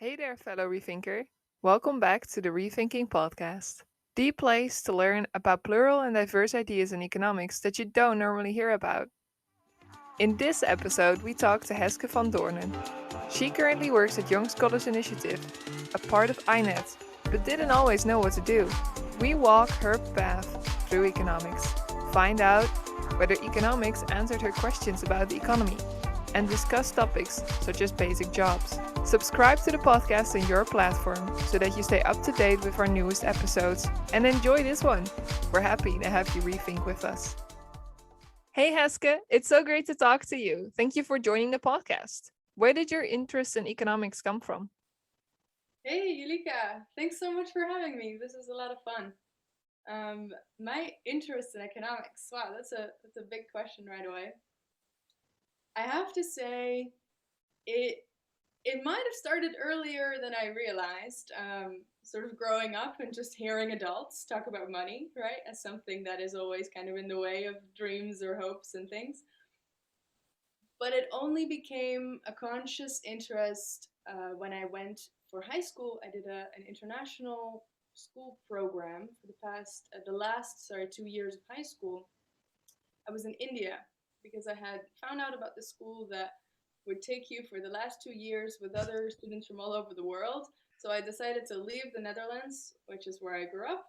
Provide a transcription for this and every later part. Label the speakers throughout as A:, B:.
A: Hey there, fellow rethinker. Welcome back to the Rethinking podcast, the place to learn about plural and diverse ideas in economics that you don't normally hear about. In this episode, we talk to Heske van Doornen. She currently works at Young Scholars Initiative, a part of INET, but didn't always know what to do. We walk her path through economics, find out whether economics answered her questions about the economy, and discuss topics such as basic jobs. Subscribe to the podcast on your platform so that you stay up to date with our newest episodes and enjoy this one. We're happy to have you rethink with us. Hey Heske, it's so great to talk to you. Thank you for joining the podcast. Where did your interest in economics come from?
B: Hey, Yulika, thanks so much for having me. This is a lot of fun. My interest in economics. Wow, that's a big question right away. I have to say, it it might have started earlier than I realized. Sort of growing up and just hearing adults talk about money, right, as something that is always kind of in the way of dreams or hopes and things. But it only became a conscious interest when I went for high school. I did an international school program for the last 2 years of high school. I was in India because I had found out about the school that would take you for the last 2 years with other students from all over the world. So I decided to leave the Netherlands, which is where I grew up,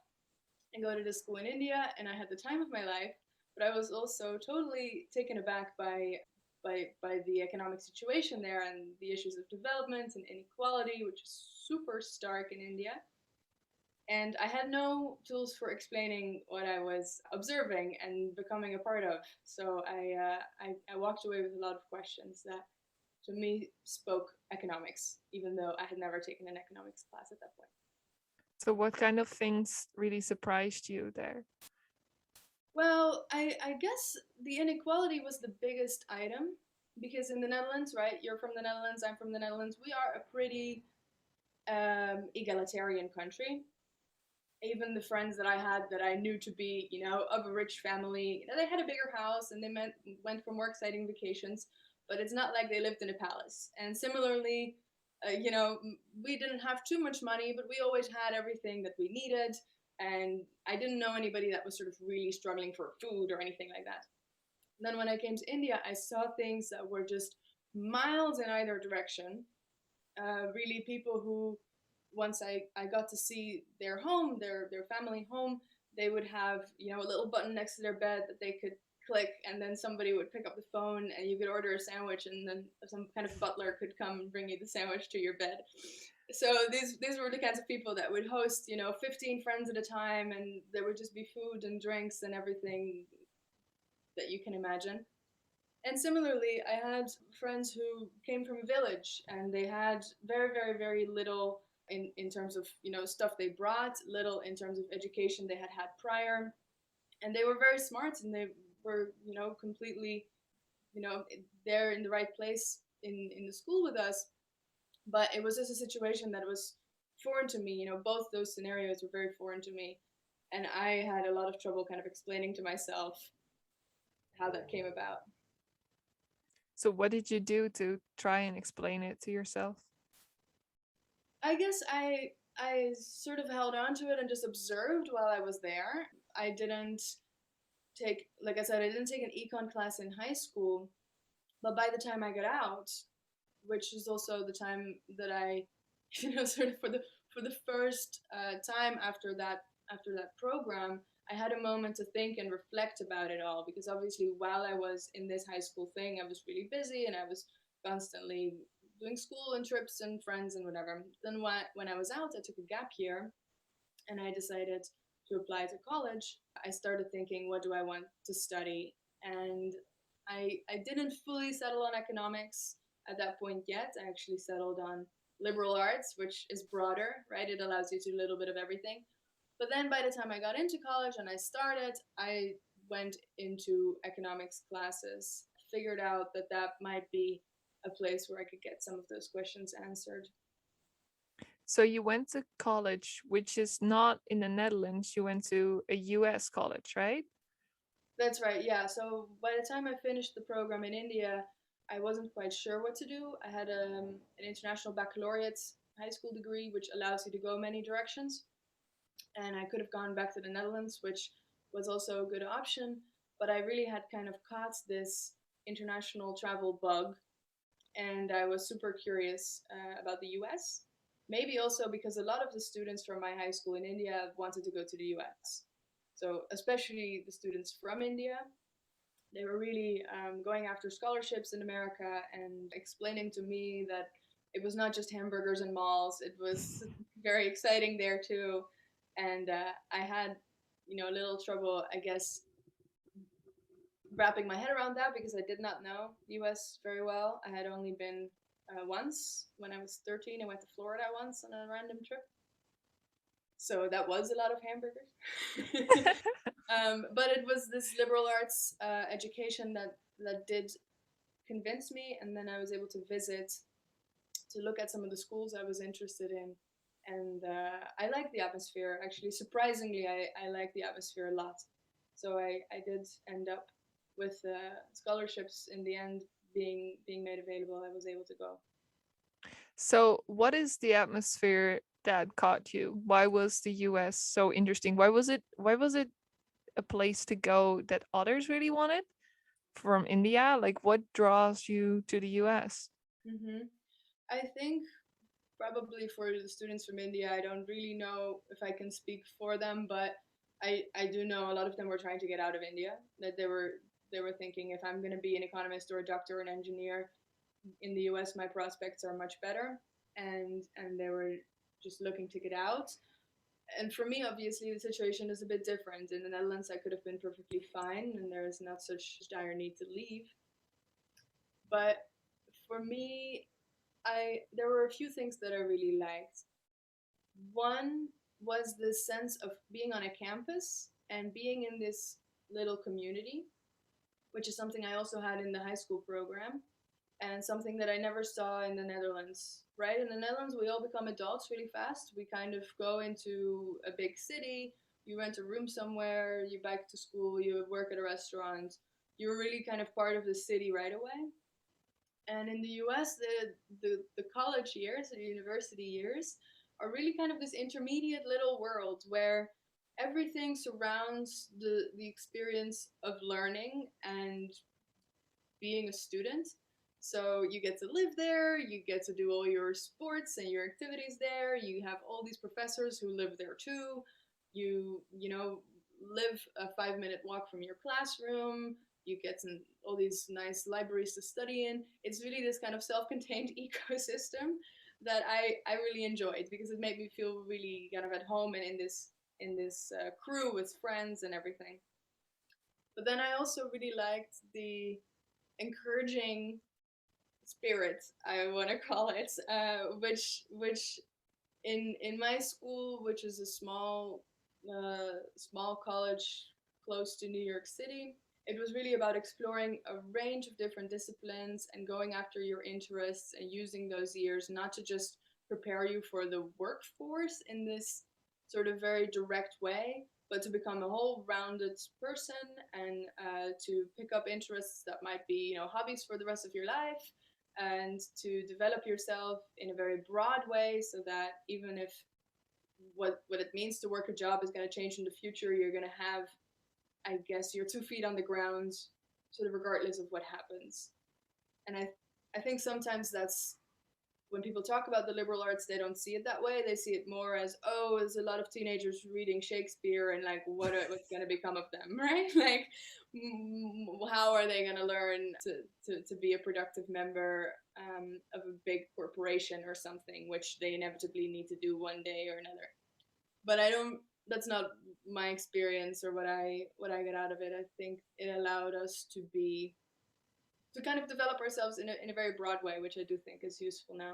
B: and go to the school in India. And I had the time of my life, but I was also totally taken aback by the economic situation there and the issues of development and inequality, which is super stark in India. And I had no tools for explaining what I was observing and becoming a part of. So I walked away with a lot of questions that to me spoke economics, even though I had never taken an economics class at that point.
A: So, what kind of things really surprised you there?
B: Well, I guess the inequality was the biggest item because in the Netherlands, right? You're from the Netherlands, I'm from the Netherlands. We are a pretty egalitarian country. Even the friends that I had that I knew to be, of a rich family, they had a bigger house and went for more exciting vacations, but it's not like they lived in a palace. And similarly, we didn't have too much money, but we always had everything that we needed. And I didn't know anybody that was sort of really struggling for food or anything like that. And then when I came to India, I saw things that were just miles in either direction. Really, people who once I got to see their home, their family home, they would have a little button next to their bed that they could click, and then somebody would pick up the phone, and you could order a sandwich, and then some kind of butler could come and bring you the sandwich to your bed. So these were the kinds of people that would host 15 friends at a time, and there would just be food and drinks and everything that you can imagine. And similarly, I had friends who came from a village and they had very, very, very little in terms of stuff they brought, little in terms of education they had had prior, and they were very smart and they were completely there in the right place in the school with us. But it was just a situation that was foreign to me. Both those scenarios were very foreign to me, and I had a lot of trouble kind of explaining to myself how that came about.
A: So, what did you do to try and explain it to yourself?
B: I guess I sort of held on to it and just observed while I was there. I didn't take, like I said, I didn't take an econ class in high school, but by the time I got out, which is also the time that I, sort of for the first time after that program, I had a moment to think and reflect about it all because obviously while I was in this high school thing, I was really busy and I was constantly doing school and trips and friends and whatever. Then when I was out, I took a gap year and I decided to apply to college. I started thinking, what do I want to study? And I didn't fully settle on economics at that point yet. I actually settled on liberal arts, which is broader, right? It allows you to do a little bit of everything. But then by the time I got into college and I started, I went into economics classes, figured out that that might be a place where I could get some of those questions answered.
A: So, you went to college, which is not in the Netherlands, you went to a US college, right?
B: That's right, yeah. So by the time I finished the program in India, I wasn't quite sure what to do. I had an international baccalaureate high school degree, which allows you to go many directions. And I could have gone back to the Netherlands, which was also a good option. But I really had kind of caught this international travel bug, and I was super curious about the US. Maybe also because a lot of the students from my high school in India wanted to go to the US. So, especially the students from India, they were really going after scholarships in America and explaining to me that it was not just hamburgers and malls, it was very exciting there too. And I had, a little trouble, I guess, wrapping my head around that because I did not know the US very well. I had only been once when I was 13. I went to Florida once on a random trip. So that was a lot of hamburgers. But it was this liberal arts education that did convince me, and then I was able to visit to look at some of the schools I was interested in. And I like the atmosphere. Actually, surprisingly, I like the atmosphere a lot. So I did end up with scholarships in the end being made available. I was able to go.
A: So, what is the atmosphere that caught you? Why was the US so interesting? Why was it a place to go that others really wanted from India? Like what draws you to the US?
B: Hmm. I think probably for the students from India, I don't really know if I can speak for them, but I do know a lot of them were trying to get out of India. That they were thinking, if I'm going to be an economist or a doctor or an engineer in the US, my prospects are much better, and they were just looking to get out. And for me, obviously, the situation is a bit different. In the Netherlands, I could have been perfectly fine, and there is not such dire need to leave. But for me, I there were a few things that I really liked. One was the sense of being on a campus and being in this little community, which is something I also had in the high school program and something that I never saw in the Netherlands. Right? In the Netherlands, we all become adults really fast. We kind of go into a big city, you rent a room somewhere, you back to school, you work at a restaurant. You're really kind of part of the city right away. And in the US, the college years, the university years, are really kind of this intermediate little world where everything surrounds the experience of learning and being a student. So you get to live there, you get to do all your sports and your activities there. You have all these professors who live there too. You live a 5-minute walk from your classroom. You get all these nice libraries to study in. It's really this kind of self-contained ecosystem that I really enjoyed because it made me feel really kind of at home and in this crew with friends and everything. But then I also really liked the encouraging spirit, I want to call it, which in my school, which is a small college close to New York City, it was really about exploring a range of different disciplines and going after your interests and using those years not to just prepare you for the workforce in this sort of very direct way, but to become a whole rounded person and to pick up interests that might be, hobbies for the rest of your life, and to develop yourself in a very broad way so that even if what it means to work a job is going to change in the future, you're going to have, I guess, your 2 feet on the ground, sort of regardless of what happens. And I think sometimes that's when people talk about the liberal arts, they don't see it that way. They see it more as, oh, there's a lot of teenagers reading Shakespeare, and like, what's going to become of them, right? Like, how are they going to learn to be a productive member of a big corporation or something, which they inevitably need to do one day or another. But I don't. That's not my experience or what I get out of it. I think it allowed us to kind of develop ourselves in a very broad way, which I do think is useful now.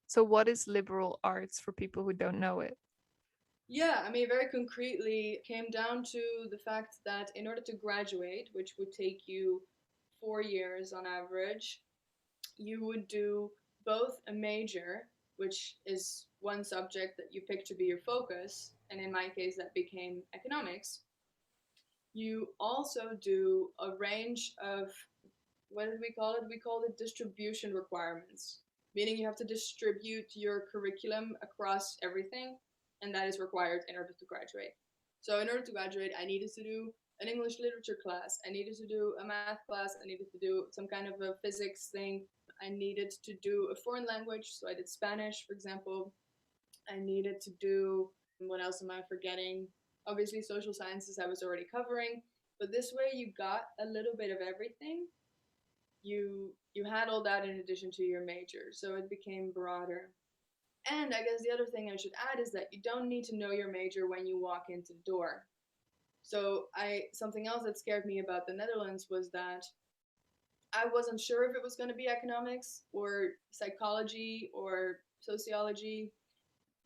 A: So, what is liberal arts for people who don't know it?
B: Yeah, I mean, very concretely, came down to the fact that in order to graduate, which would take you 4 years on average, you would do both a major, which is one subject that you pick to be your focus, and in my case, that became economics. You also do a range of, what did we call it? We called it distribution requirements. meaning you have to distribute your curriculum across everything, and that is required in order to graduate. So, in order to graduate, I needed to do an English literature class, I needed to do a math class, I needed to do some kind of a physics thing, I needed to do a foreign language, so I did Spanish, for example. I needed to do, what else am I forgetting? Obviously, social sciences I was already covering, but this way you got a little bit of everything. You had all that in addition to your major, so it became broader. And I guess the other thing I should add is that you don't need to know your major when you walk into the door. So I something else that scared me about the Netherlands was that I wasn't sure if it was going to be economics or psychology or sociology.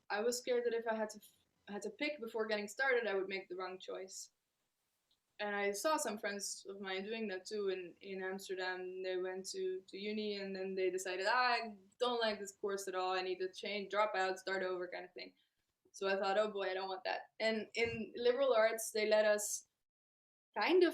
B: I was scared that if I had to pick before getting started, I would make the wrong choice. And I saw some friends of mine doing that too in Amsterdam. They went to uni and then they decided, I don't like this course at all. I need to change, drop out, start over kind of thing. So I thought, oh boy, I don't want that. And in liberal arts, they let us kind of,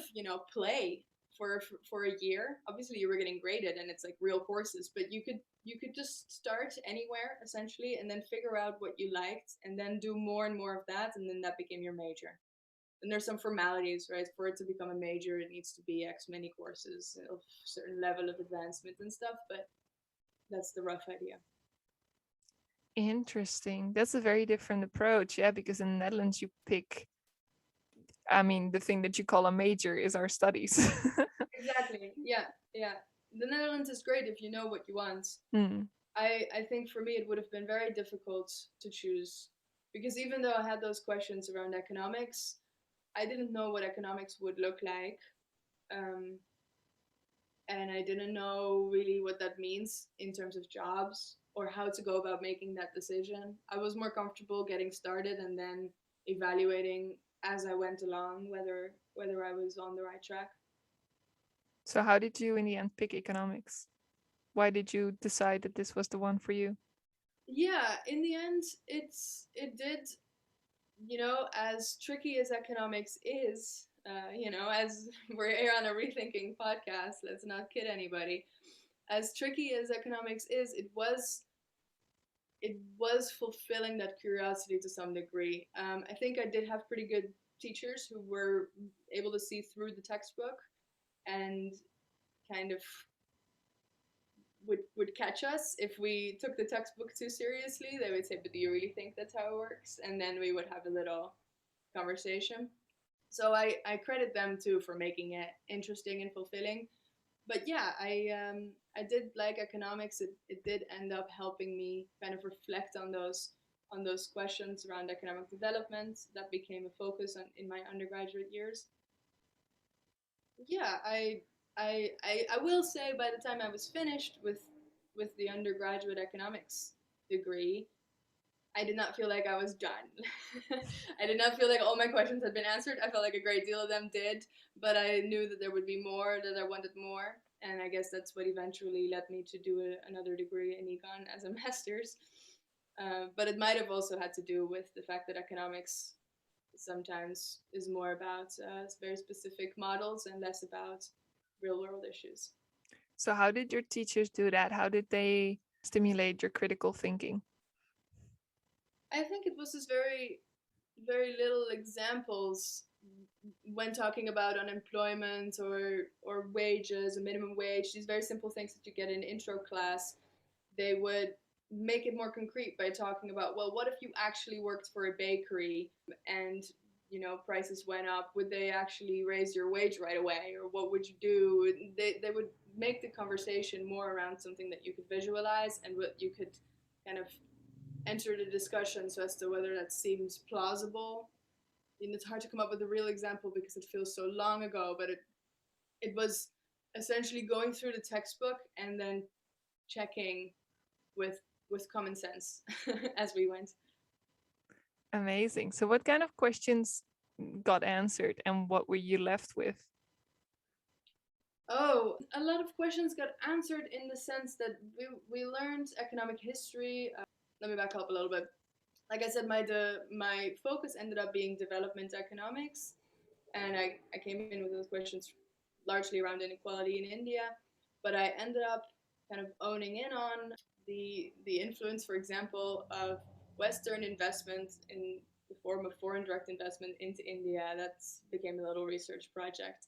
B: play for a year. Obviously, you were getting graded and it's like real courses, but you could just start anywhere essentially and then figure out what you liked and then do more and more of that and then that became your major. And there's some formalities, right? For it to become a major, it needs to be X many courses of certain level of advancement and stuff, but that's the rough idea.
A: Interesting. That's a very different approach. Yeah, because in the Netherlands, you pick, I mean, the thing that you call a major is our studies.
B: Exactly. Yeah, yeah. The Netherlands is great if you know what you want.
A: Hmm.
B: I think for me it would have been very difficult to choose because even though I had those questions around economics, I didn't know what economics would look like. Um, and I didn't know really what that means in terms of jobs or how to go about making that decision. I was more comfortable getting started and then evaluating as I went along whether I was on the right track.
A: So, how did you in the end pick economics? Why did you decide that this was the one for you?
B: Yeah, in the end, it did, as tricky as economics is, as we're here on a rethinking podcast, let's not kid anybody. As tricky as economics is, it was fulfilling that curiosity to some degree. I think I did have pretty good teachers who were able to see through the textbook and kind of would catch us if we took the textbook too seriously. They would say, "But do you really think that's how it works?" And then we would have a little conversation. So I credit them too for making it interesting and fulfilling. But yeah, I did like economics. It did end up helping me kind of reflect on those questions around economic development that became a focus in my undergraduate years. Yeah, I will say by the time I was finished with the undergraduate economics degree, I did not feel like I was done. I did not feel like all my questions had been answered. I felt like a great deal of them did, but I knew that there would be more, that I wanted more, and I guess that's what eventually led me to do another degree in econ as a master's. But it might have also had to do with the fact that economics sometimes is more about very specific models and less about real world issues.
A: So, how did your teachers do that? How did they stimulate your critical thinking?
B: I think it was just very little examples when talking about unemployment or wages, a minimum wage, these very simple things that you get in intro class. They would make it more concrete by talking about, well, what if you actually worked for a bakery and prices went up, would they actually raise your wage right away, or what would you do? They would make the conversation more around something that you could visualize and what you could kind of enter the discussion so as to whether that seems plausible. And it's hard to come up with a real example because it feels so long ago, but it was essentially going through the textbook and then checking with common sense as we went.
A: Amazing. So, what kind of questions got answered and what were you left with?
B: Oh, a lot of questions got answered in the sense that we learned economic history. Let me back up a little bit. Like I said, my focus ended up being development economics, and I came in with those questions largely around inequality in India, but I ended up kind of owning in on the influence, for example, of Western investment in the form of foreign direct investment into India. That became a little research project.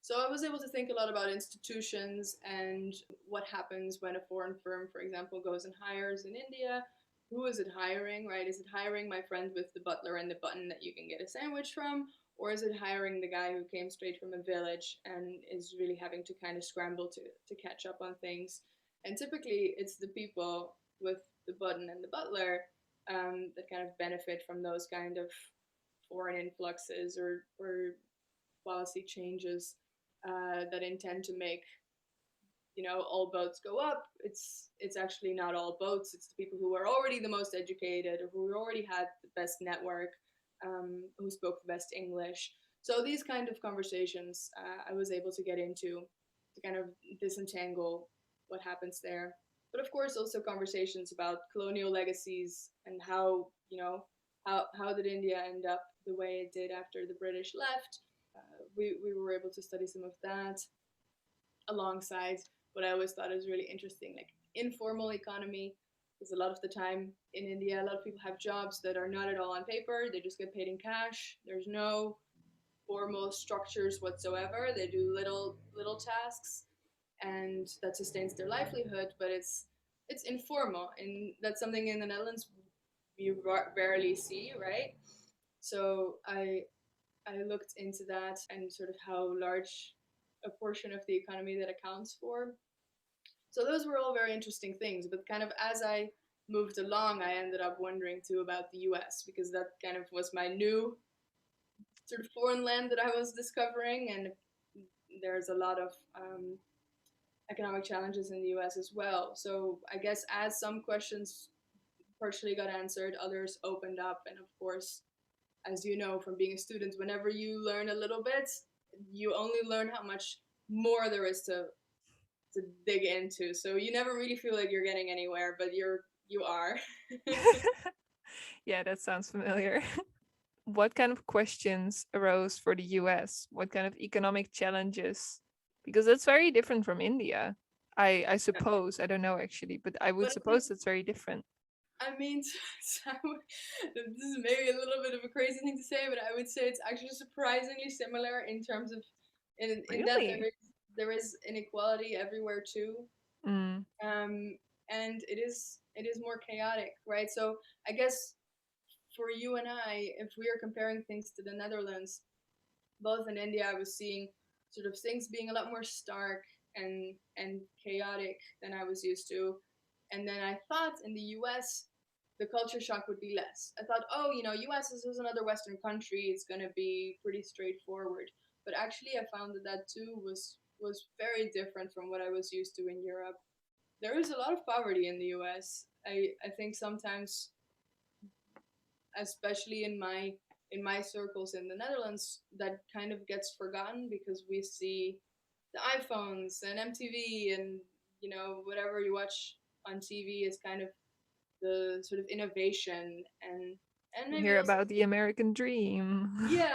B: So I was able to think a lot about institutions and what happens when a foreign firm, for example, goes and hires in India. Who is it hiring, right? Is it hiring my friend with the butler and the button that you can get a sandwich from? Or is it hiring the guy who came straight from a village and is really having to kind of scramble to catch up on things? And typically, it's the people with the button and the butler that kind of benefit from those kind of foreign influxes or policy changes that intend to make all boats go up. It's actually not all boats. It's the people who are already the most educated or who already had the best network, who spoke the best English. So these kind of conversations I was able to get into to kind of disentangle what happens there. But of course, also conversations about colonial legacies and how did India end up the way it did after the British left. We were able to study some of that alongside what I always thought was really interesting, like informal economy. Because a lot of the time in India, a lot of people have jobs that are not at all on paper. They just get paid in cash. There's no formal structures whatsoever. They do little tasks, and that sustains their livelihood. But it's informal, and that's something in the Netherlands you rarely see, right? So I looked into that and sort of how large a portion of the economy that accounts for. So those were all very interesting things. But kind of as I moved along, I ended up wondering too about the US because that kind of was my new sort of foreign land that I was discovering. And there's a lot of economic challenges in the US as well. So I guess as some questions partially got answered, others opened up. And of course, as you know from being a student, whenever you learn a little bit, you only learn how much more there is to dig into. So you never really feel like you're getting anywhere, but you are.
A: Yeah, that sounds familiar. What kind of questions arose for the US? What kind of economic challenges? Because that's very different from India. I suppose. I don't know actually, but I would
B: But
A: suppose it's very different.
B: I mean, this is maybe a little bit of a crazy thing to say, but I would say it's actually surprisingly similar in terms of in that
A: Really?
B: there is inequality everywhere too,
A: Mm.
B: and it is more chaotic, right? So I guess for you and I, if we are comparing things to the Netherlands, both in India, I was seeing sort of things being a lot more stark and chaotic than I was used to. And then I thought in the US, the culture shock would be less. I thought, oh, US is another Western country. It's going to be pretty straightforward. But actually, I found that too was very different from what I was used to in Europe. There is a lot of poverty in the US. I think sometimes, especially in my circles in the Netherlands, that kind of gets forgotten because we see the iPhones and MTV and whatever you watch on TV is kind of the sort of innovation and
A: We
B: maybe
A: hear
B: also
A: about the American dream.
B: yeah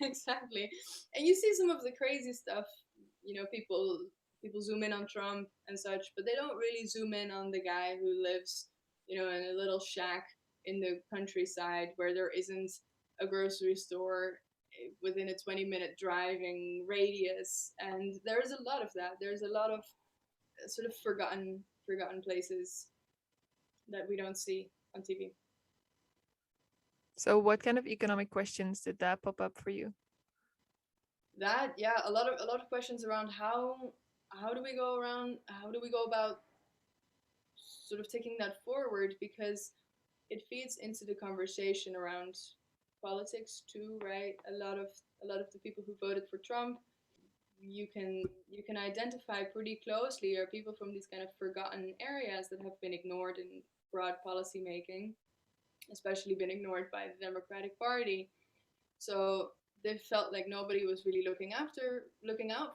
B: exactly. And you see some of the crazy stuff. People zoom in on Trump and such, but they don't really zoom in on the guy who lives in a little shack in the countryside where there isn't a grocery store within a 20-minute driving radius. And there's a lot of that. There's a lot of sort of forgotten places that we don't see on TV.
A: So, what kind of economic questions did that pop up for you?
B: That, yeah, a lot of questions around how do we go about sort of taking that forward, because it feeds into the conversation around politics too, right? A lot of the people who voted for Trump, you can identify pretty closely are people from these kind of forgotten areas that have been ignored in broad policy making, especially been ignored by the Democratic Party. So they felt like nobody was really looking out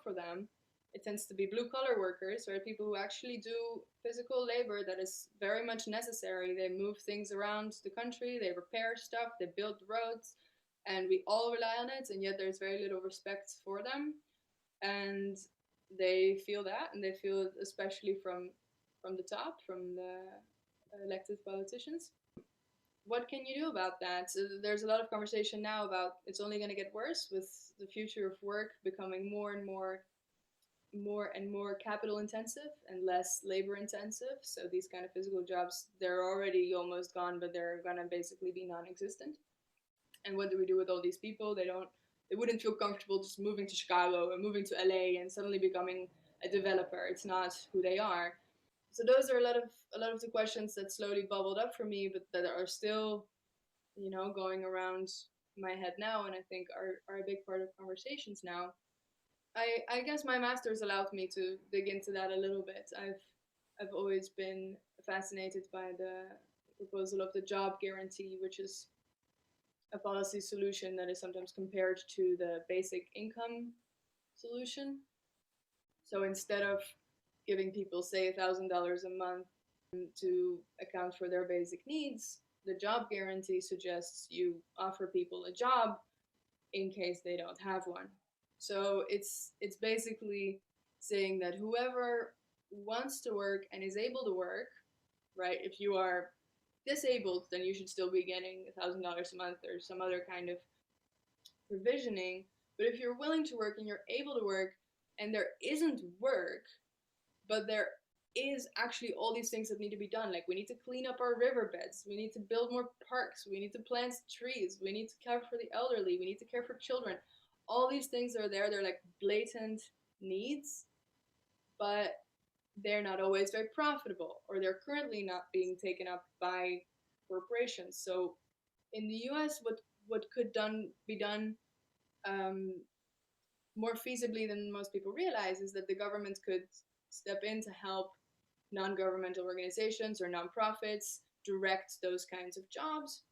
B: for them. It tends to be blue collar workers, or people who actually do physical labor that is very much necessary. They move things around the country, they repair stuff, they build roads, and we all rely on it, and yet there's very little respect for them. And they feel that, and they feel it especially from from the top, from the elected politicians. What can you do about that? So there's a lot of conversation now about it's only going to get worse with the future of work becoming more and more capital intensive and less labor intensive. So these kind of physical jobs, they're already almost gone, but they're going to basically be non-existent. And what do we do with all these people? They wouldn't feel comfortable just moving to Chicago and moving to LA and suddenly becoming a developer. It's not who they are. So those are a lot of the questions that slowly bubbled up for me, but that are still, going around my head now, and I think are a big part of conversations now. I guess my master's allowed me to dig into that a little bit. I've always been fascinated by the proposal of the job guarantee, which is a policy solution that is sometimes compared to the basic income solution. So instead of giving people, say, $1,000 a month to account for their basic needs, the job guarantee suggests you offer people a job in case they don't have one. So it's basically saying that whoever wants to work and is able to work, right? If you are disabled, then you should still be getting $1,000 a month or some other kind of provisioning. But if you're willing to work and you're able to work, and there isn't work, but there is actually all these things that need to be done. Like we need to clean up our riverbeds, we need to build more parks, we need to plant trees, we need to care for the elderly, we need to care for children. All these things are there. They're like blatant needs, but they're not always very profitable, or they're currently not being taken up by corporations. So in the US, what could be done um, more feasibly than most people realize is that the government could step in to help non-governmental organizations or nonprofits direct those kinds of jobs.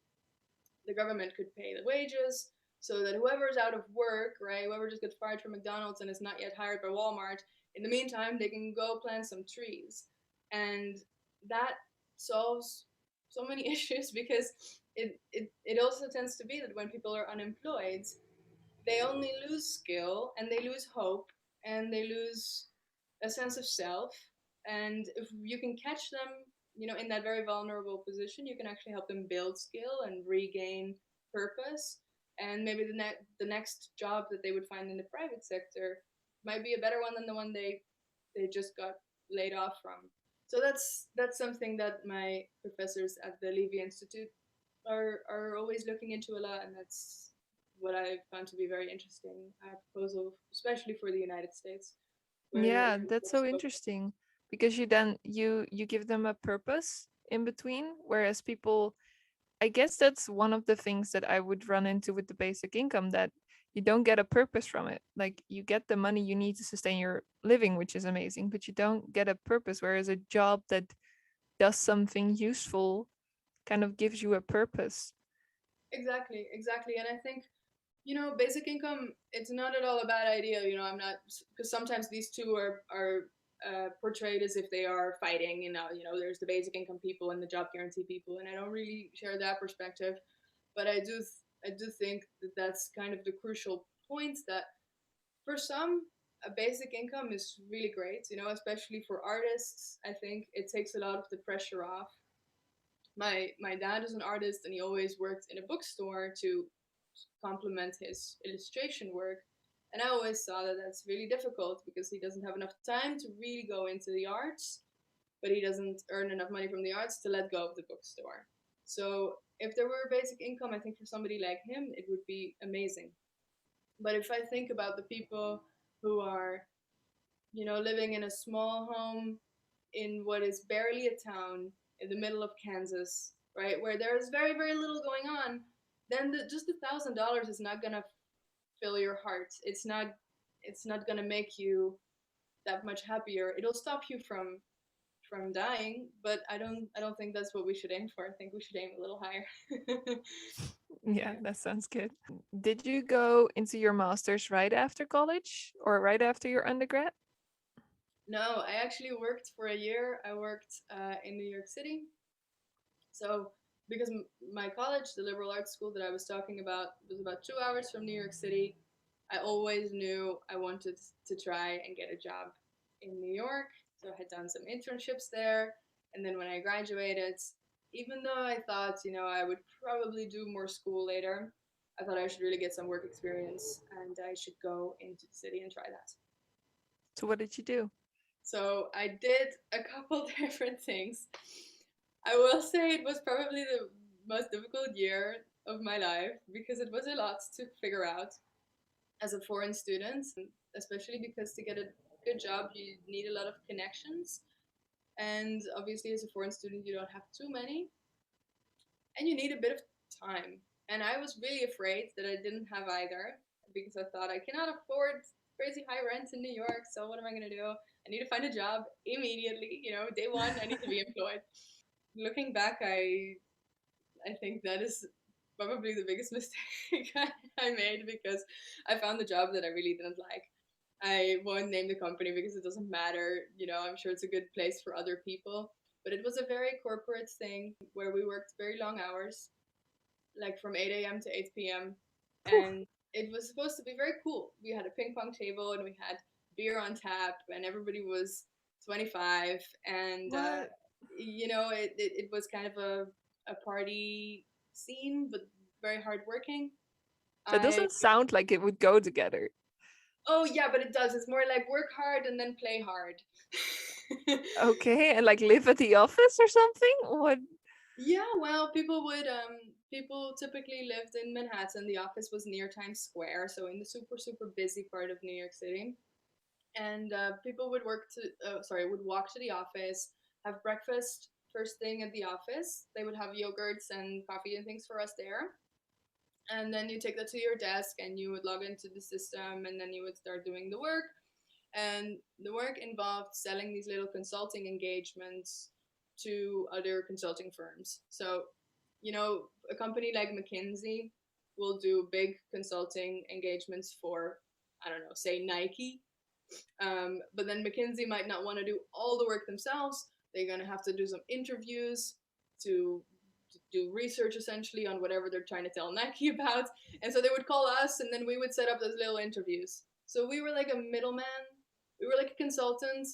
B: The government could pay the wages so that whoever's out of work, right, whoever just got fired from McDonald's and is not yet hired by Walmart, in the meantime, they can go plant some trees. And that solves so many issues because it also tends to be that when people are unemployed, they only lose skill and they lose hope and they lose a sense of self. And if you can catch them, in that very vulnerable position, you can actually help them build skill and regain purpose. And maybe the next job that they would find in the private sector might be a better one than the one they just got laid off from. So that's something that my professors at the Levy Institute are always looking into a lot, and that's what I found to be very interesting proposal, especially for the United States, where
A: Yeah,
B: there's
A: that's
B: more
A: so
B: scope.
A: interesting because you give them a purpose in between, whereas people, I guess that's one of the things that I would run into with the basic income, that you don't get a purpose from it. Like you get the money you need to sustain your living, which is amazing, but you don't get a purpose. Whereas a job that does something useful kind of gives you a purpose.
B: Exactly, exactly. And I think, basic income, it's not at all a bad idea. I'm not, because sometimes these two are portrayed as if they are fighting. There's the basic income people and the job guarantee people, and I don't really share that perspective. But I do think that that's kind of the crucial point, that for some, a basic income is really great, especially for artists. I think it takes a lot of the pressure off. My dad is an artist, and he always worked in a bookstore to complement his illustration work. And I always saw that that's really difficult because he doesn't have enough time to really go into the arts, but he doesn't earn enough money from the arts to let go of the bookstore. So if there were a basic income, I think for somebody like him, it would be amazing. But if I think about the people who are, living in a small home in what is barely a town in the middle of Kansas, right, where there is very, very little going on, then just $1,000 is not gonna fill your heart. It's not gonna make you that much happier. It'll stop you from dying, but I don't think that's what we should aim for. I think we should aim a little higher.
A: Yeah,
B: Yeah.
A: that sounds good. Did you go into your master's right after college or right after your undergrad?
B: No, I actually worked for a year. I worked in New York City. So because my college, the liberal arts school that I was talking about, was about 2 hours from New York City, I always knew I wanted to try and get a job in New York. So I had done some internships there. And then when I graduated, even though I thought, I would probably do more school later, I thought I should really get some work experience and I should go into the city and try that.
A: So what did you do?
B: So I did a couple different things. I will say it was probably the most difficult year of my life because it was a lot to figure out as a foreign student, especially because to get a good job, you need a lot of connections. And obviously, as a foreign student, you don't have too many, and you need a bit of time. And I was really afraid that I didn't have either because I thought I cannot afford crazy high rent in New York. So what am I going to do? I need to find a job immediately. Day one, I need to be employed. Looking back, I think that is probably the biggest mistake I made because I found the job that I really didn't like. I won't name the company because it doesn't matter. I'm sure it's a good place for other people. But it was a very corporate thing where we worked very long hours, like from 8 a.m. to 8 p.m.
A: Phew,
B: And it was supposed to be very cool. We had a ping pong table and we had beer on tap, and everybody was 25. And,
A: what?
B: it was kind of a party scene, but very hardworking.
A: That
B: I
A: doesn't sound like it would go together.
B: Oh yeah, but it does. It's more like work hard and then play hard.
A: Okay, and like live at the office or something? What?
B: Yeah, well, people typically lived in Manhattan. The office was near Times Square, so in the super super busy part of New York City. And people would walk to the office, have breakfast first thing at the office. They would have yogurts and coffee and things for us there. And then you take that to your desk and you would log into the system and then you would start doing the work. And the work involved selling these little consulting engagements to other consulting firms. So, a company like McKinsey will do big consulting engagements for, I don't know, say Nike. But then McKinsey might not want to do all the work themselves. They're going to have to do some interviews to do research essentially on whatever they're trying to tell Nike about. And so they would call us and then we would set up those little interviews. So we were like a middleman. We were like a consultant.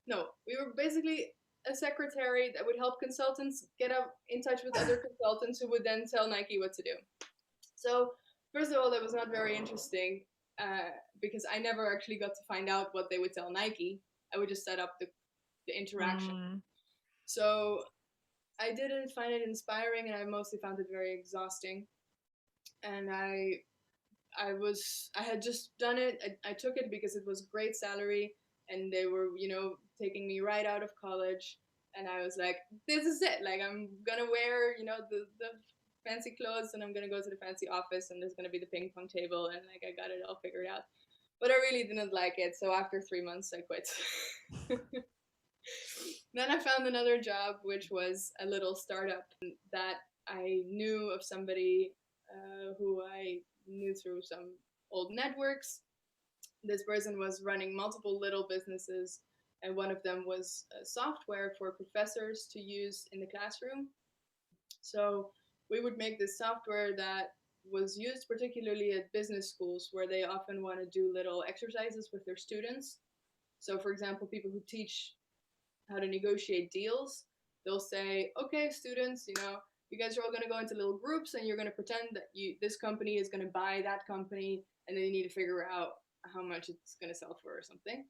B: No, we were basically a secretary that would help consultants get up in touch with other consultants who would then tell Nike what to do. So first of all, that was not very interesting because I never actually got to find out what they would tell Nike. I would just set up the interaction.
A: Mm,
B: So I didn't find it inspiring, and I mostly found it very exhausting. And I had just done it. I took it because it was great salary, and they were taking me right out of college. And I was like, this is it. Like I'm gonna wear the fancy clothes, and I'm gonna go to the fancy office, and there's gonna be the ping pong table, and like I got it all figured out. But I really didn't like it, so after 3 months, I quit. Then I found another job, which was a little startup that I knew of somebody who I knew through some old networks. This person was running multiple little businesses, and one of them was software for professors to use in the classroom. So we would make this software that was used particularly at business schools where they often want to do little exercises with their students. So, for example, people who teach how to negotiate deals, they'll say, okay, students, you guys are all going to go into little groups and you're going to pretend that this company is going to buy that company, and then you need to figure out how much it's going to sell for or something.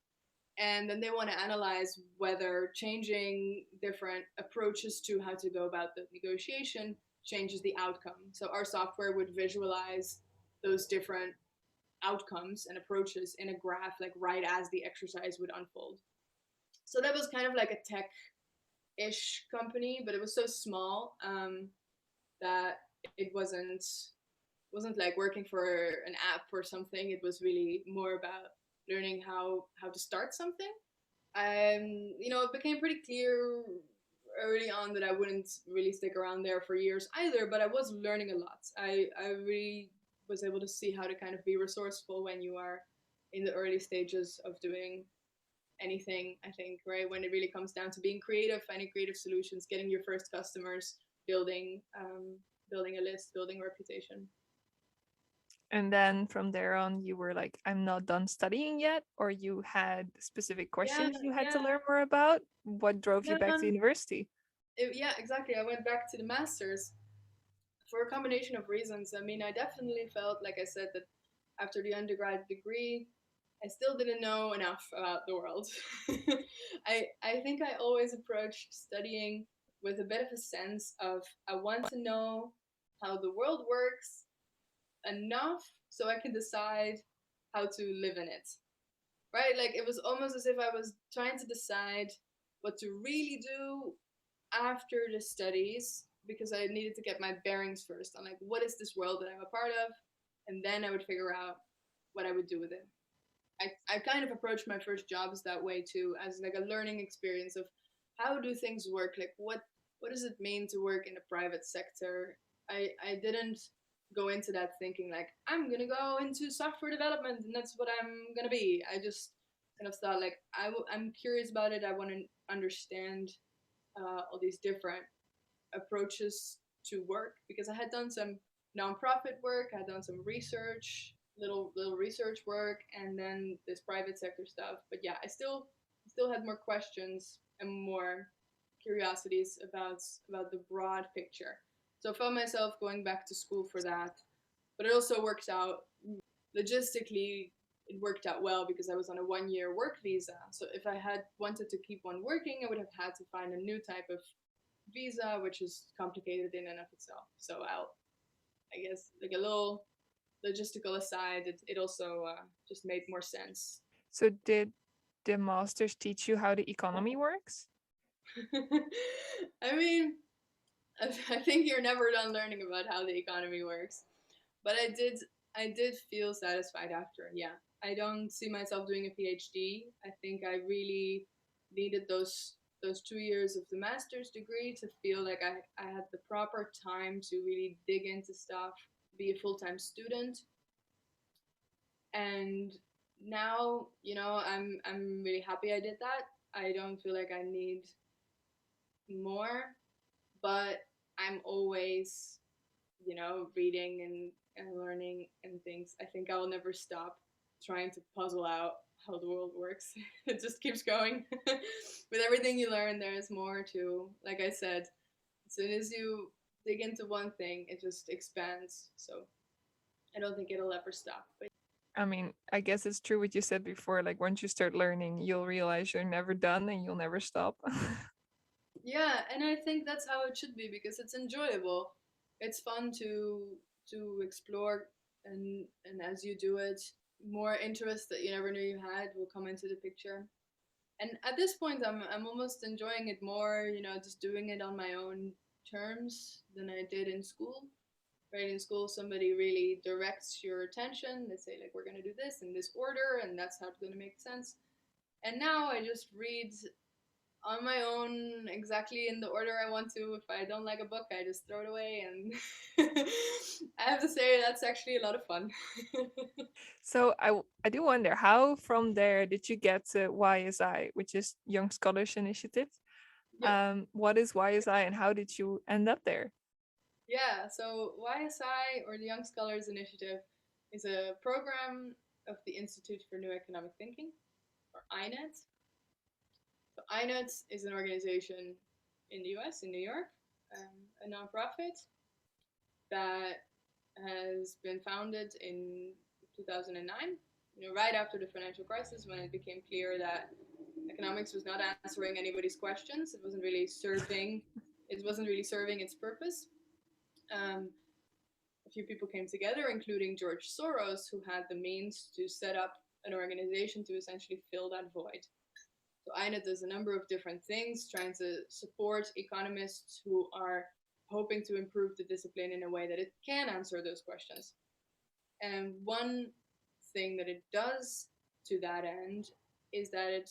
B: And then they want to analyze whether changing different approaches to how to go about the negotiation changes the outcome. So our software would visualize those different outcomes and approaches in a graph, like right as the exercise would unfold. So that was kind of like a tech-ish company, but it was so small that it wasn't like working for an app or something. It was really more about learning how to start something. It became pretty clear early on that I wouldn't really stick around there for years either, but I was learning a lot. I really was able to see how to kind of be resourceful when you are in the early stages of doing anything, I think, right? When it really comes down to being creative, finding creative solutions, getting your first customers, building a list, building a reputation.
A: And then from there on, you were like, I'm not done studying yet, or you had specific
B: Yeah,
A: questions you had to
B: yeah,
A: learn more about. What drove you back to
B: yeah.
A: university?
B: Yeah, exactly. I went back to the masters for a combination of reasons. I mean, I definitely felt, like I said, that after the undergrad degree, I still didn't know enough about the world. I think I always approached studying with a bit of a sense of I want to know how the world works enough so I can decide how to live in it. Right? Like it was almost as if I was trying to decide what to really do after the studies because I needed to get my bearings first on like what is this world that I'm a part of, and then I would figure out what I would do with it. I kind of approached my first jobs that way too, as like a learning experience of how do things work, like what does it mean to work in the private sector. I didn't go into that thinking like I'm gonna go into software development and that's what I'm gonna be. I just kind of thought like I'm curious about it. I want to understand all these different approaches to work because I had done some nonprofit work, I had done some research, little research work, and then this private sector stuff. But yeah, I still had more questions and more curiosities about the broad picture. So I found myself going back to school for that. But it also worked out logistically. It worked out well because I was on a 1 year work visa. So if I had wanted to keep on working, I would have had to find a new type of visa, which is complicated in and of itself. So I guess, like a little logistical aside, it also just made more sense.
A: So, did the masters teach you how the economy works?
B: I mean, I think you're never done learning about how the economy works. But I did feel satisfied after. Yeah, I don't see myself doing a PhD. I think I really needed those 2 years of the master's degree to feel like I had the proper time to really dig into stuff, be a full-time student. And now, I'm really happy I did that. I don't feel like I need more, but I'm always, reading and learning and things. I think I will never stop trying to puzzle out how the world works. It just keeps going. With everything you learn, there's more to, like I said, as soon as you dig into one thing, it just expands. So I don't think it'll ever stop. But
A: I mean, I guess it's true what you said before. Like, once you start learning, you'll realize you're never done and you'll never stop.
B: yeah, and I think that's how it should be because it's enjoyable. It's fun to explore, and as you do it, more interests that you never knew you had will come into the picture. And at this point, I'm almost enjoying it more, just doing it on my own terms than I did in school. Right, in school, somebody really directs your attention. They say like, we're gonna do this in this order, and that's how it's gonna make sense. And now I just read on my own exactly in the order I want to. If I don't like a book, I just throw it away. And I have to say, that's actually a lot of fun.
A: So, I do wonder how from there did you get to YSI, which is Young Scholars Initiative?
B: Yep.
A: What is YSI and how did you end up there?
B: Yeah, so YSI, or the Young Scholars Initiative, is a program of the Institute for New Economic Thinking, or INET. So INET is an organization in the US, in New York, a nonprofit that has been founded in 2009, right after the financial crisis when it became clear that economics was not answering anybody's questions. It wasn't really serving its purpose. Um, a few people came together, including George Soros, who had the means to set up an organization to essentially fill that void. So INET does a number of different things, trying to support economists who are hoping to improve the discipline in a way that it can answer those questions. And one thing that it does to that end is that it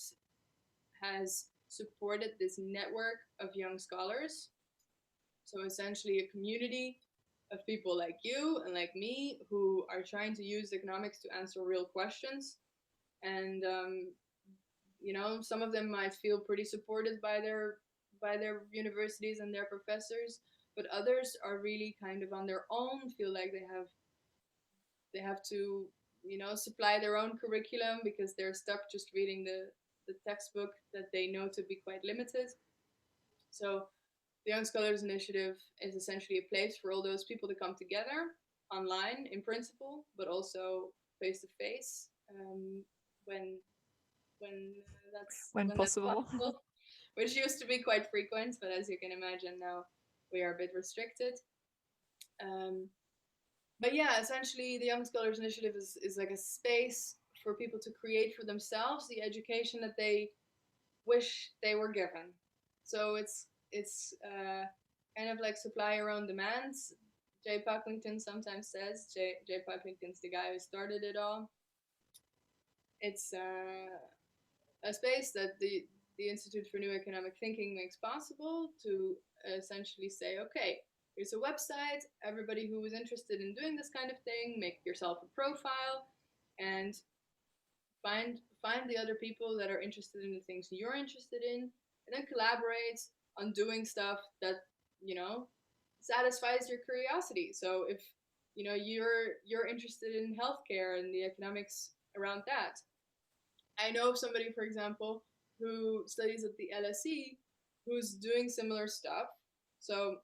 B: has supported this network of young scholars. So essentially, a community of people like you and like me who are trying to use economics to answer real questions. And some of them might feel pretty supported by their universities and their professors, but others are really kind of on their own, feel like they have They have to, supply their own curriculum because they're stuck just reading the textbook that they know to be quite limited. So the Young Scholars Initiative is essentially a place for all those people to come together online in principle, but also face to face when
A: when
B: when that's
A: possible.
B: possible, which used to be quite frequent, but as you can imagine now we are a bit restricted. Um, but yeah, essentially the Young Scholars Initiative is like a space for people to create for themselves the education that they wish they were given. So it's kind of like supply your own demands. Jay Pocklington sometimes says. Jay Pocklington's the guy who started it all. It's a space that the Institute for New Economic Thinking makes possible to essentially say, okay, here's a website. Everybody who is interested in doing this kind of thing, make yourself a profile, and find the other people that are interested in the things you're interested in, and then collaborate on doing stuff that you know satisfies your curiosity. So if you're interested in healthcare and the economics around that, I know of somebody, for example, who studies at the LSE who's doing similar stuff. So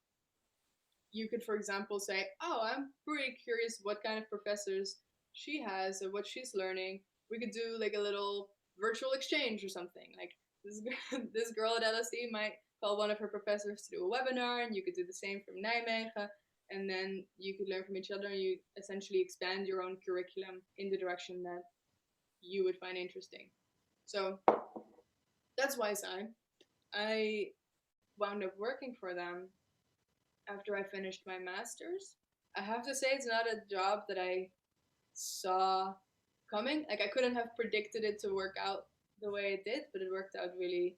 B: you could, for example, say, "Oh, I'm pretty curious what kind of professors she has or what she's learning. We could do like a little virtual exchange or something. Like this this girl at LSE might call one of her professors to do a webinar, and you could do the same from Nijmegen, and then you could learn from each other, and you essentially expand your own curriculum in the direction that you would find interesting. So that's why I wound up working for them after I finished my master's. I have to say, it's not a job that I saw coming. Like, I couldn't have predicted it to work out the way it did, but it worked out really,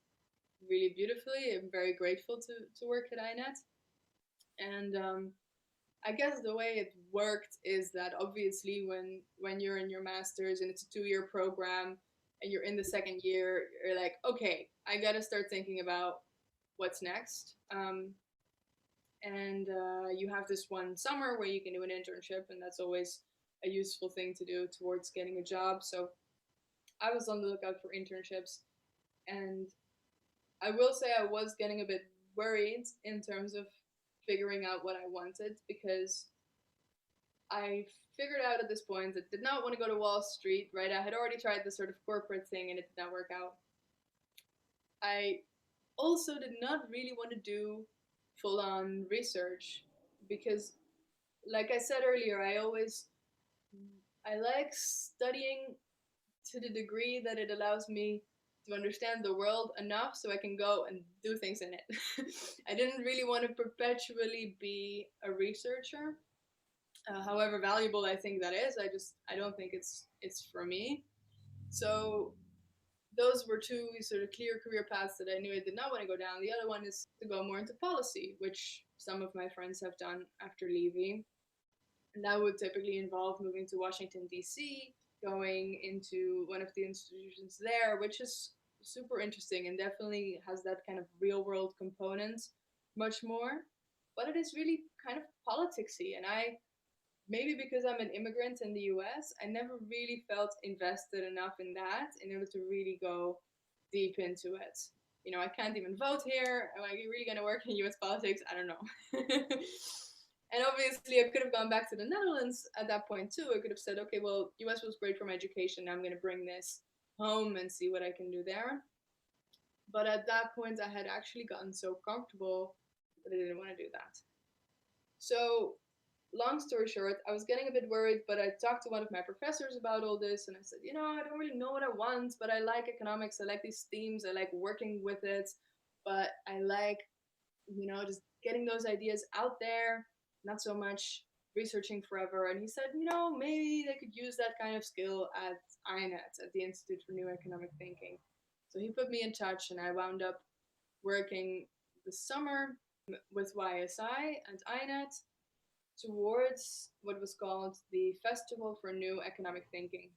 B: really beautifully. I'm very grateful to work at INET. And I guess the way it worked is that obviously when you're in your master's and it's a 2 year program and you're in the second year, you're like, okay, I gotta start thinking about what's next. And you have this one summer where you can do an internship, and that's always a useful thing to do towards getting a job. So I was on the lookout for internships, and I will say I was getting a bit worried in terms of figuring out what I wanted, because I figured out at this point that I did not want to go to Wall Street, right? I had already tried the sort of corporate thing and it did not work out. I also did not really want to do full on research because, like I said earlier, I like studying to the degree that it allows me to understand the world enough so I can go and do things in it. I didn't really want to perpetually be a researcher. However valuable I think that is, I don't think it's for me. So those were two sort of clear career paths that I knew I did not want to go down. The other one is to go more into policy, which some of my friends have done after leaving. And that would typically involve moving to Washington, D.C., going into one of the institutions there, which is super interesting and definitely has that kind of real world component much more. But it is really kind of politicsy. And maybe because I'm an immigrant in the US, I never really felt invested enough in that in order to really go deep into it. I can't even vote here. Am I really going to work in US politics? I don't know. And obviously, I could have gone back to the Netherlands at that point too. I could have said, okay, well, US was great for my education. Now I'm going to bring this home and see what I can do there. But at that point, I had actually gotten so comfortable that I didn't want to do that. So long story short, I was getting a bit worried, but I talked to one of my professors about all this, and I said, I don't really know what I want, but I like economics. I like these themes. I like working with it, but I like, just getting those ideas out there, not so much researching forever. And he said, maybe they could use that kind of skill at INET, at the Institute for New Economic Thinking. So he put me in touch, and I wound up working this summer with YSI and INET towards what was called the Festival for New Economic Thinking.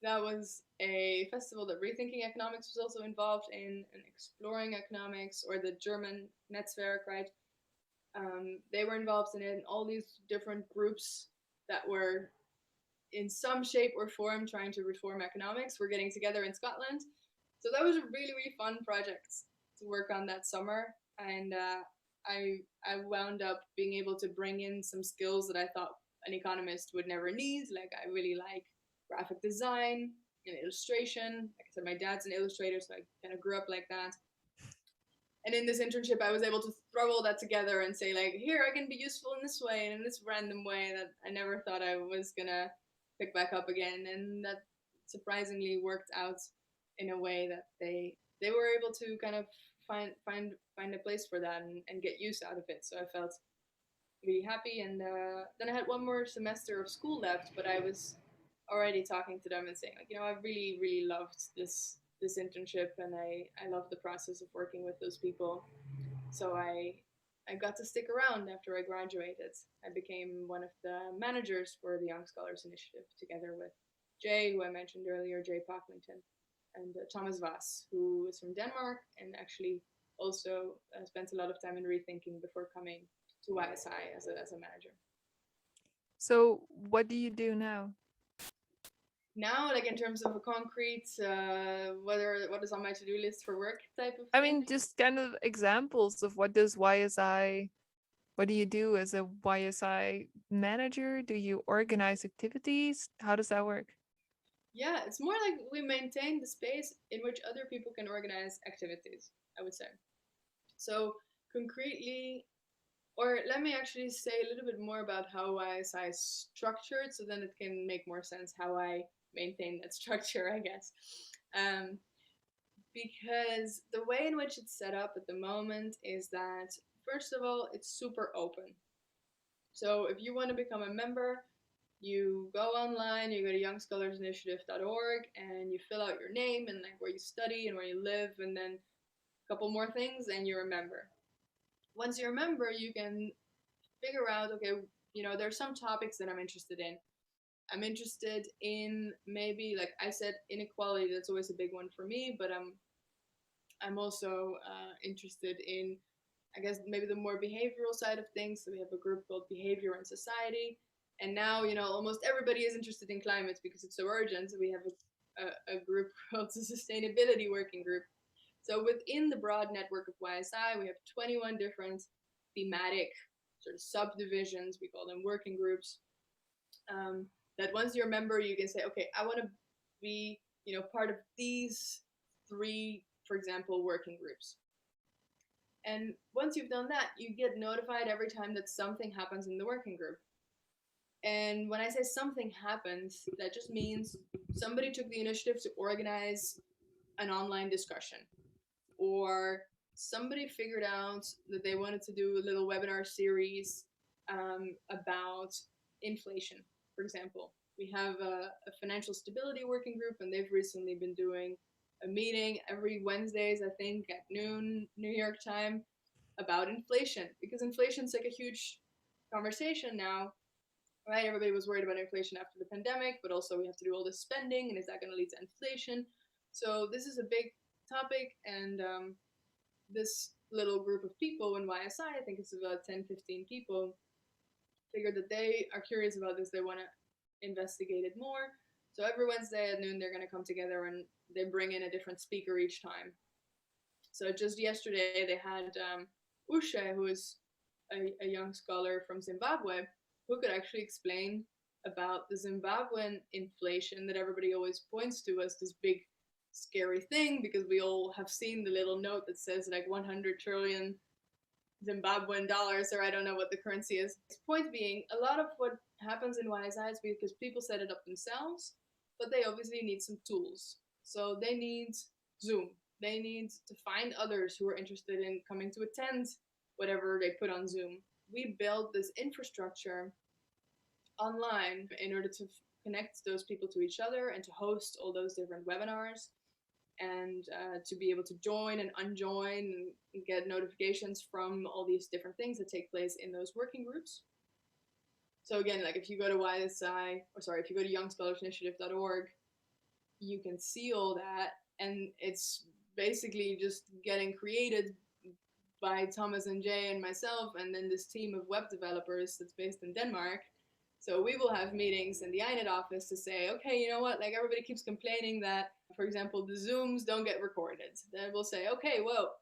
B: That was a festival that Rethinking Economics was also involved in, and Exploring Economics, or the German Netzwerk, right? They were involved in it, and all these different groups that were in some shape or form trying to reform economics were getting together in Scotland. So that was a really, really fun project to work on that summer. And I wound up being able to bring in some skills that I thought an economist would never need. Like, I really like graphic design and illustration. Like I said, my dad's an illustrator, so I kind of grew up like that. And in this internship, I was able to throw all that together and say, like, here, I can be useful in this way and in this random way that I never thought I was gonna pick back up again. And that surprisingly worked out in a way that they were able to kind of find a place for that and get use out of it. So I felt really happy. And then I had one more semester of school left, but I was already talking to them and saying, like, I really, really loved this internship, and I love the process of working with those people. So I got to stick around after I graduated. I became one of the managers for the Young Scholars Initiative, together with Jay, who I mentioned earlier, Jay Pocklington, and Thomas Vass, who is from Denmark and actually also spent a lot of time in rethinking before coming to YSI as a manager.
A: So, what do you do now?
B: Now, like in terms of a concrete, what is on my to-do list for work type of
A: I
B: thing.
A: mean, just kind of examples of what does YSI, what do you do as a YSI manager? Do you organize activities? How does that work?
B: Yeah, it's more like we maintain the space in which other people can organize activities, I would say. So, concretely, or let me actually say a little bit more about how YSI is structured, so then it can make more sense how I maintain that structure, I guess. Um, because the way in which it's set up at the moment is that, first of all, it's super open. So if you want to become a member, you go online, you go to youngscholarinitiative.org, and you fill out your name and like where you study and where you live, and then a couple more things, and you're a member. Once you're a member, you can figure out, okay, there's some topics that I'm interested in. I'm interested in, maybe, like I said, inequality. That's always a big one for me, but I'm also interested in, I guess, maybe the more behavioral side of things. So we have a group called Behavior and Society. And now, almost everybody is interested in climate because it's so urgent. So we have a group called the Sustainability Working Group. So within the broad network of YSI, we have 21 different thematic sort of subdivisions. We call them working groups. That once you're a member, you can say, okay, I want to be, part of these three, for example, working groups. And once you've done that, you get notified every time that something happens in the working group. And when I say something happens, that just means somebody took the initiative to organize an online discussion, or somebody figured out that they wanted to do a little webinar series about inflation, for example. We have a financial stability working group, and they've recently been doing a meeting every Wednesdays, I think, at noon New York time, about inflation, because inflation's like a huge conversation now, right? Everybody was worried about inflation after the pandemic, but also we have to do all this spending, and is that going to lead to inflation? So this is a big topic, and this little group of people in YSI, I think it's about 10, 15 people, figured that they are curious about this. They want to investigate it more. So every Wednesday at noon, they're going to come together and they bring in a different speaker each time. So just yesterday, they had Ushe, who is a young scholar from Zimbabwe, who could actually explain about the Zimbabwean inflation that everybody always points to as this big scary thing, because we all have seen the little note that says like 100 trillion Zimbabwean dollars, or I don't know what the currency is. Point being, a lot of what happens in YSI is because people set it up themselves, but they obviously need some tools. So they need Zoom. They need to find others who are interested in coming to attend whatever they put on Zoom. We built this infrastructure online in order to connect those people to each other and to host all those different webinars, and to be able to join and unjoin and get notifications from all these different things that take place in those working groups. So again, like if you go to if you go to youngscholarinitiative.org, you can see all that, and it's basically just getting created by Thomas and Jay and myself, and then this team of web developers that's based in Denmark. So we will have meetings in the INET office to say, okay, you know what, like everybody keeps complaining that, for example, the Zooms don't get recorded. Then we'll say, okay, well,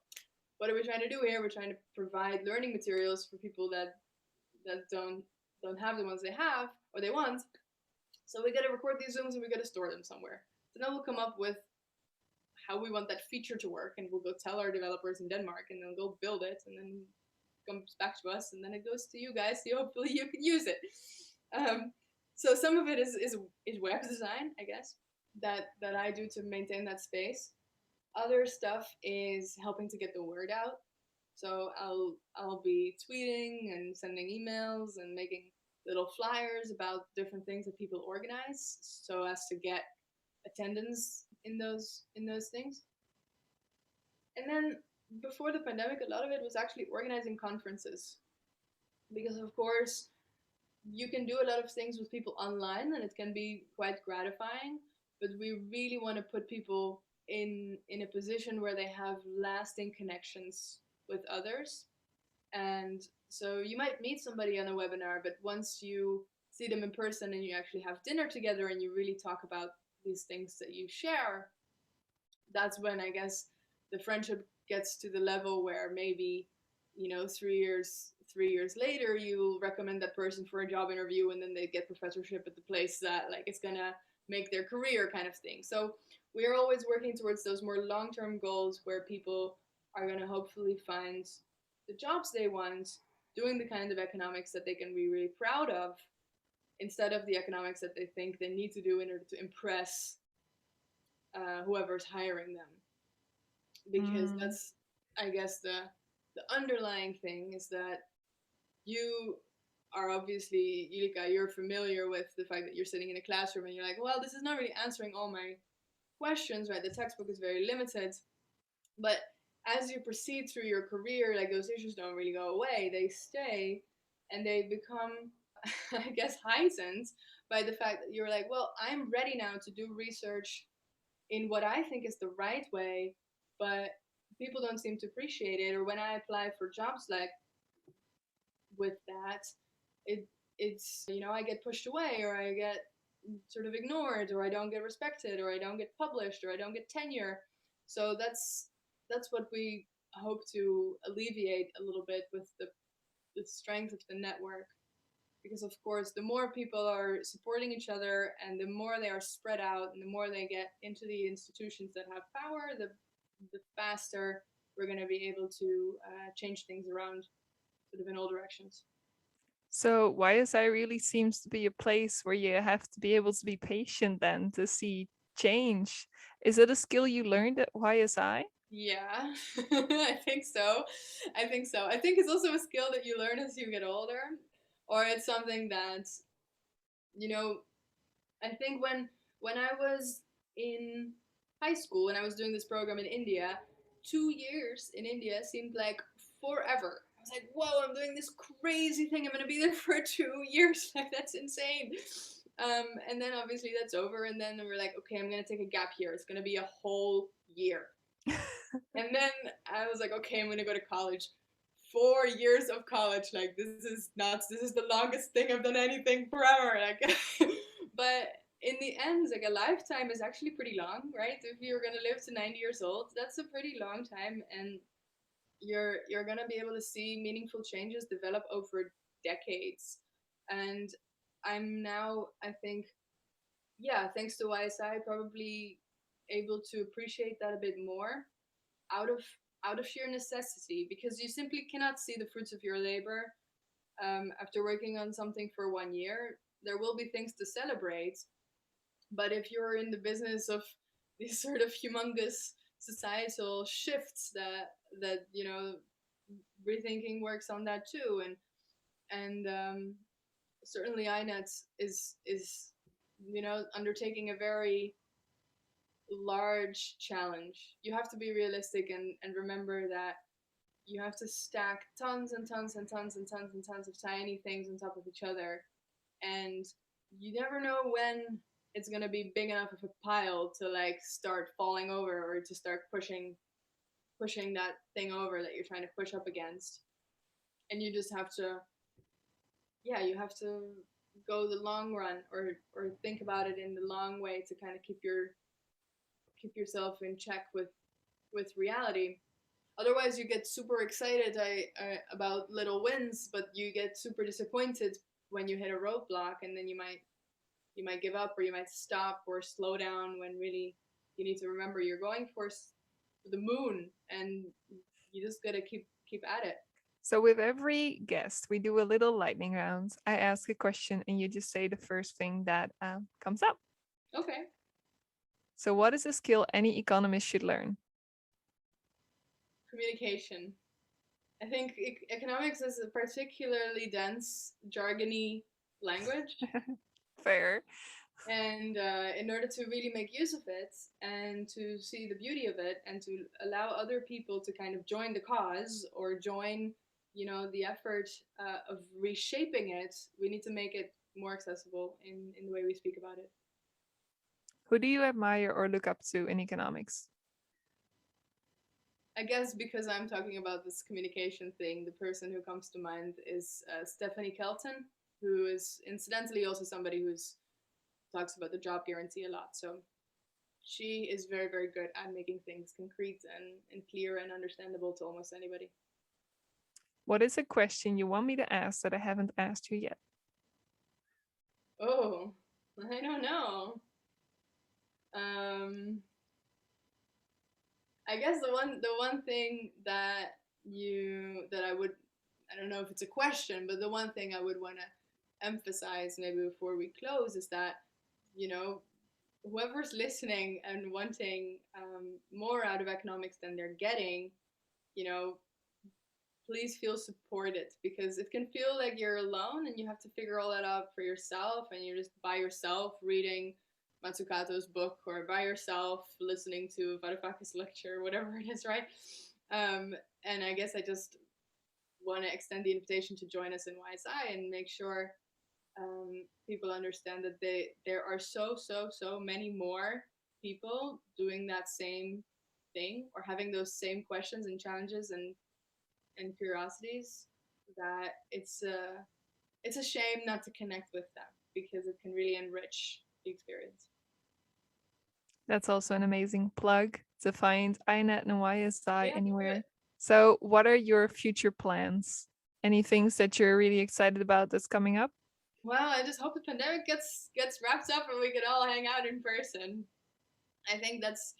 B: what are we trying to do here? We're trying to provide learning materials for people that don't have the ones they have or they want. So we got to record these Zooms and we got to store them somewhere. So then we'll come up with how we want that feature to work, and we'll go tell our developers in Denmark, and then they'll build it, and then it comes back to us, and then it goes to you guys. So hopefully you can use it. Um, so some of it is web design, I guess, that I do to maintain that space. Other stuff is helping to get the word out. So I'll be tweeting and sending emails and making little flyers about different things that people organize, so as to get attendance in those things. And then before the pandemic, a lot of it was actually organizing conferences, because of course you can do a lot of things with people online and it can be quite gratifying, but we really want to put people in a position where they have lasting connections with others. And so you might meet somebody on a webinar, but once you see them in person and you actually have dinner together and you really talk about these things that you share, that's when I guess the friendship gets to the level where maybe, you know, 3 years later you'll recommend that person for a job interview, and then they get professorship at the place that like it's gonna make their career, kind of thing. So we are always working towards those more long-term goals where people are going to hopefully find the jobs they want, doing the kind of economics that they can be really proud of, instead of the economics that they think they need to do in order to impress whoever's hiring them. Because
A: Mm.
B: that's, I guess, the underlying thing is that you are obviously, Yulika, you're familiar with the fact that you're sitting in a classroom and you're like, well, this is not really answering all my questions, right? The textbook is very limited. But as you proceed through your career, like those issues don't really go away, they stay, and they become, I guess, heightened by the fact that you're like, well, I'm ready now to do research in what I think is the right way, but people don't seem to appreciate it. Or when I apply for jobs like with that, it it's, you know, I get pushed away, or I get sort of ignored, or I don't get respected, or I don't get published, or I don't get tenure. So that's what we hope to alleviate a little bit with the strength of the network. Because of course, the more people are supporting each other, and the more they are spread out, and the more they get into the institutions that have power, the faster we're going to be able to change things around, sort of in all directions.
A: So YSI really seems to be a place where you have to be able to be patient then to see change. Is it a skill you learned at YSI?
B: Yeah, I think so. I think so. I think it's also a skill that you learn as you get older, or it's something that, you know, I think when I was in high school and I was doing this program in India, 2 years in India seemed like forever. I was like, whoa, I'm doing this crazy thing. I'm gonna be there for 2 years. Like that's insane. And then obviously that's over, and then we're like, okay, I'm gonna take a gap year. It's gonna be a whole year. And then I was like, okay, I'm gonna go to college. 4 years of college, like this is nuts. This is the longest thing I've done anything forever. Like, but in the end, like a lifetime is actually pretty long, right? If you're gonna live to 90 years old, that's a pretty long time, and you're gonna be able to see meaningful changes develop over decades. And I'm now, I think, yeah, thanks to YSI, probably able to appreciate that a bit more, out of out of sheer necessity, because you simply cannot see the fruits of your labor after working on something for 1 year. There will be things to celebrate, but if you're in the business of these sort of humongous societal shifts that you know, rethinking works on that too, and certainly INET is, you know, undertaking a very large challenge. You have to be realistic and remember that you have to stack tons and tons and tons and tons and tons of tiny things on top of each other. And you never know when it's going to be big enough of a pile to like start falling over, or to start pushing that thing over that you're trying to push up against. And you just have to, yeah, you have to go the long run, or think about it in the long way to kind of keep yourself in check with reality. Otherwise, you get super excited about little wins, but you get super disappointed when you hit a roadblock, and then you might give up, or you might stop or slow down, when really you need to remember you're going for the moon, and you just gotta keep at it.
A: So, with every guest, we do a little lightning round. I ask a question, and you just say the first thing that comes up.
B: Okay.
A: So, what is a skill any economist should learn?
B: Communication. I think economics is a particularly dense, jargony language,
A: Fair.
B: and in order to really make use of it and to see the beauty of it and to allow other people to kind of join the cause or join, the effort of reshaping it, we need to make it more accessible in the way we speak about it.
A: Who do you admire or look up to in economics?
B: I guess because I'm talking about this communication thing, the person who comes to mind is Stephanie Kelton, who is incidentally also somebody who's talks about the job guarantee a lot. So she is very, very good at making things concrete and clear and understandable to almost anybody.
A: What is a question you want me to ask that I haven't asked you yet?
B: Oh, I don't know. Um, I guess the one thing I don't know if it's a question, but the one thing I would want to emphasize maybe before we close is that, you know whoever's listening and wanting more out of economics than they're getting, you know, please feel supported, because it can feel like you're alone and you have to figure all that out for yourself, and you're just by yourself reading Matsukato's book, or by yourself listening to Varoufakis' lecture, whatever it is, right? Um, and I guess I just want to extend the invitation to join us in YSI and make sure people understand that there are so many more people doing that same thing, or having those same questions and challenges and curiosities, that it's a shame not to connect with them, because it can really enrich the experience.
A: That's also an amazing plug to find INET and YSI
B: Yeah, do
A: anywhere.
B: it.
A: So, what are your future plans? Any things that you're really excited about that's coming up?
B: Well, I just hope the pandemic gets wrapped up and we can all hang out in person. I think that's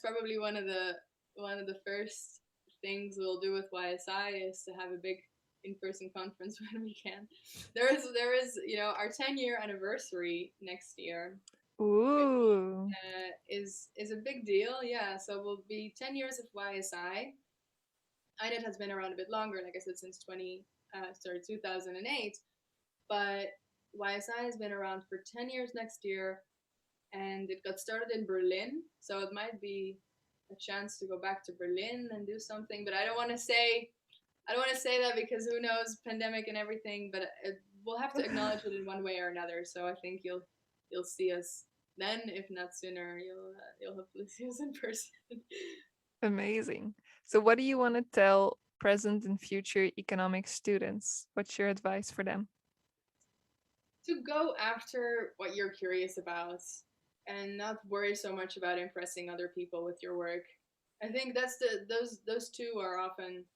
B: probably one of the first things we'll do with YSI, is to have a big in-person conference when we can. There is our 10-year anniversary next year, which
A: Ooh.
B: is a big deal. Yeah, so we'll be 10 years of YSI. INET has been around a bit longer, like I said, since 2008, but YSI has been around for 10 years next year, and it got started in Berlin, so it might be a chance to go back to Berlin and do something. But I don't want to say that, because who knows, pandemic and everything. But we'll have to acknowledge it in one way or another. So I think you'll see us then, if not sooner. You'll hopefully see us in person.
A: Amazing. So, what do you want to tell present and future economics students? What's your advice for them?
B: To go after what you're curious about, and not worry so much about impressing other people with your work. I think that's those two are often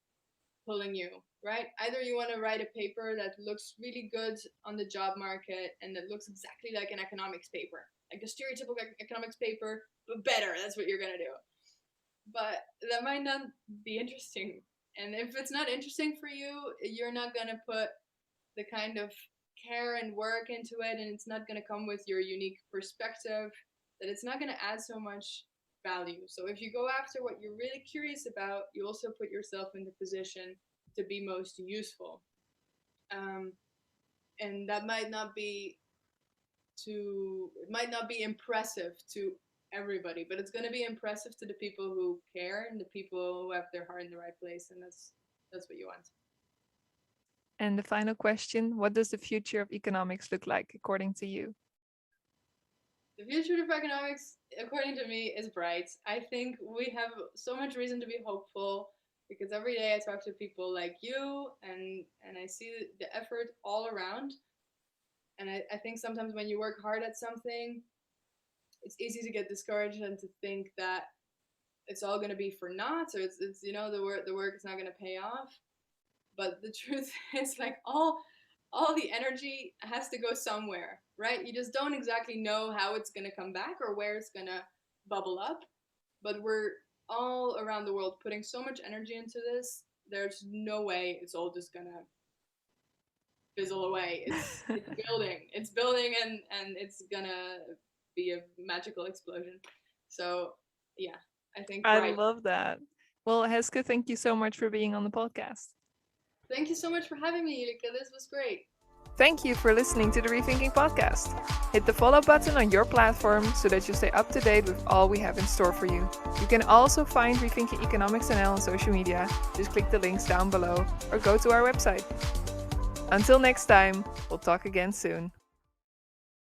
B: pulling you, right? Either you want to write a paper that looks really good on the job market and that looks exactly like an economics paper, like the stereotypical economics paper, but better. That's what you're going to do. But that might not be interesting. And if it's not interesting for you, you're not going to put the kind of care and work into it, and it's not going to come with your unique perspective, that it's not going to add so much value. So if you go after what you're really curious about, you also put yourself in the position to be most useful. um, and that might not be impressive to everybody, but it's going to be impressive to the people who care and the people who have their heart in the right place, and that's what you want.
A: And the final question: what does the future of economics look like according to you?
B: The future of economics, according to me, is bright. I think we have so much reason to be hopeful, because every day I talk to people like you, and I see the effort all around. And I think sometimes when you work hard at something, it's easy to get discouraged and to think that it's all going to be for naught, or it's the work is not going to pay off. But the truth is, like, all the energy has to go somewhere, right? You just don't exactly know how it's going to come back or where it's going to bubble up. But we're all around the world putting so much energy into this. There's no way it's all just going to fizzle away. It's building, and it's gonna be a magical explosion. So yeah, I think
A: I
B: right.
A: love that. Well, Heske, thank you so much for being on the podcast.
B: Thank you so much for having me, Yurika. This was great.
A: Thank you for listening to the Rethinking podcast. Hit the follow button on your platform so that you stay up to date with all we have in store for you. You can also find Rethinking Economics NL on social media. Just click the links down below or go to our website. Until next time, we'll talk again soon.